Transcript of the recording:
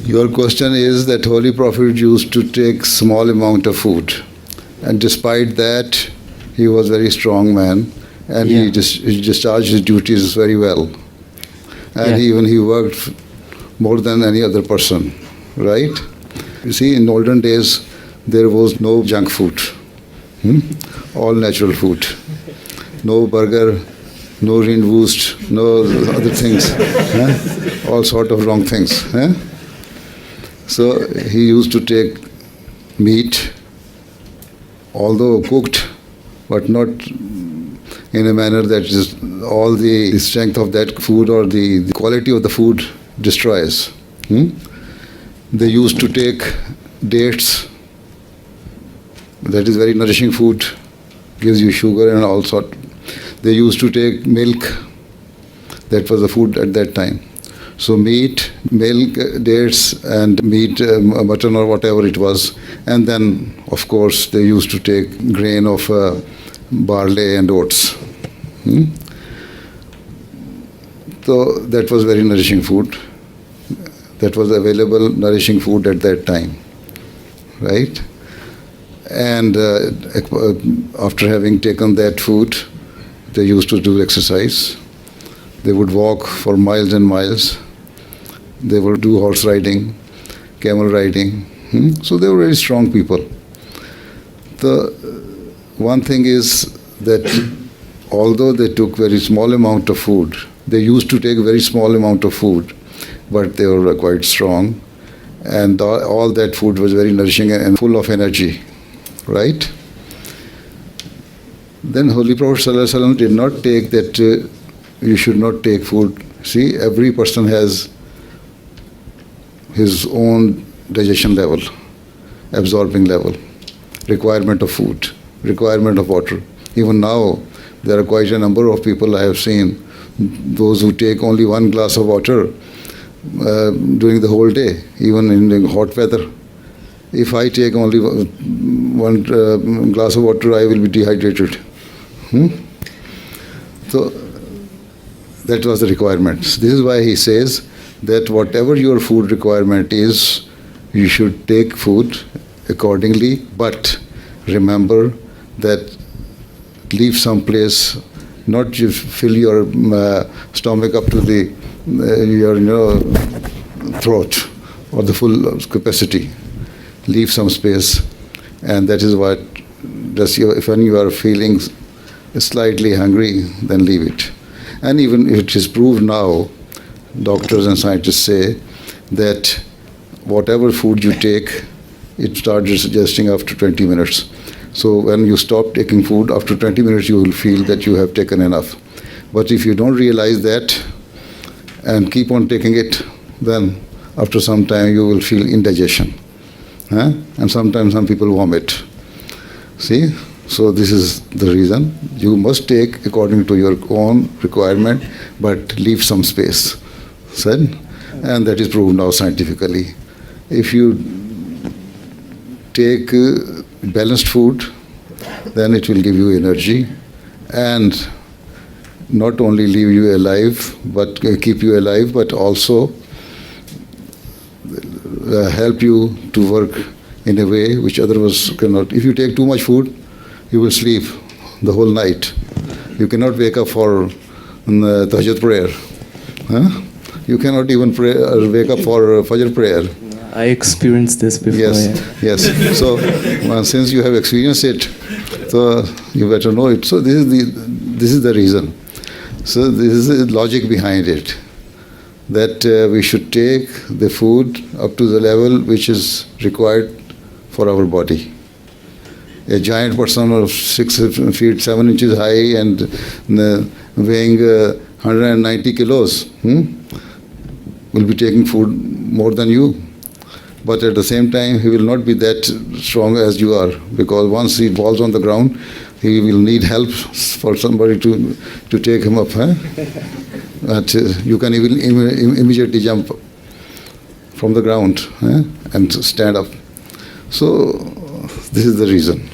Your question is that Holy Prophet used to take small amount of food, and despite that, he was very strong man, and he discharged his duties very well, and even he worked more than any other person, right? You see, in olden days, there was no junk food, all natural food, no burger, no Rinwurst, no other things, all sort of wrong things. So he used to take meat, although cooked, but not in a manner that is all the strength of that food or the quality of the food destroys. They used to take dates, that is very nourishing food, gives you sugar and all sort. They used to take milk, that was the food at that time. So meat, milk, dates, and meat, mutton or whatever it was. And then, of course, they used to take grain of barley and oats. So that was very nourishing food. That was available nourishing food at that time, right? And after having taken that food, they used to do exercise. They would walk for miles and miles. They would do horse riding, camel riding. So they were very strong people. The one thing is that although they took very small amount of food, they used to take very small amount of food, but they were quite strong, and all that food was very nourishing and full of energy, right? Then Holy Prophet ﷺ did not take that you should not take food. See, every person has his own digestion level, absorbing level, requirement of food, requirement of water. Even now, there are quite a number of people I have seen, those who take only 1 glass of water during the whole day, even in the hot weather. If I take only one glass of water, I will be dehydrated. So that was the requirement. This is why he says that whatever your food requirement is, you should take food accordingly, but remember that leave some place, not just fill your stomach up to the your throat or the full capacity. Leave some space, and that is what does if when you are feeling slightly hungry, then leave it. And even if it is proved now, doctors and scientists say that whatever food you take, it starts digesting after 20 minutes. So when you stop taking food, after 20 minutes you will feel that you have taken enough. But if you don't realize that and keep on taking it, then after some time you will feel indigestion. And sometimes some people vomit. See? So this is the reason. You must take according to your own requirement, but leave some space. Said? And that is proved now scientifically. If you take balanced food, then it will give you energy and not only leave you alive, but keep you alive, but also help you to work in a way which others cannot. If you take too much food, you will sleep the whole night. You cannot wake up for Tahajjud prayer. You cannot even wake up for Fajr prayer. I experienced this before. Yes. So since you have experienced it, so you better know it. So this is the reason. So this is the logic behind it, that we should take the food up to the level which is required for our body. A giant person of 6 feet 7 inches high and weighing 190 kilos will be taking food more than you. But at the same time, he will not be that strong as you are, because once he falls on the ground, he will need help for somebody to take him up. But you can even immediately jump from the ground and stand up. So this is the reason.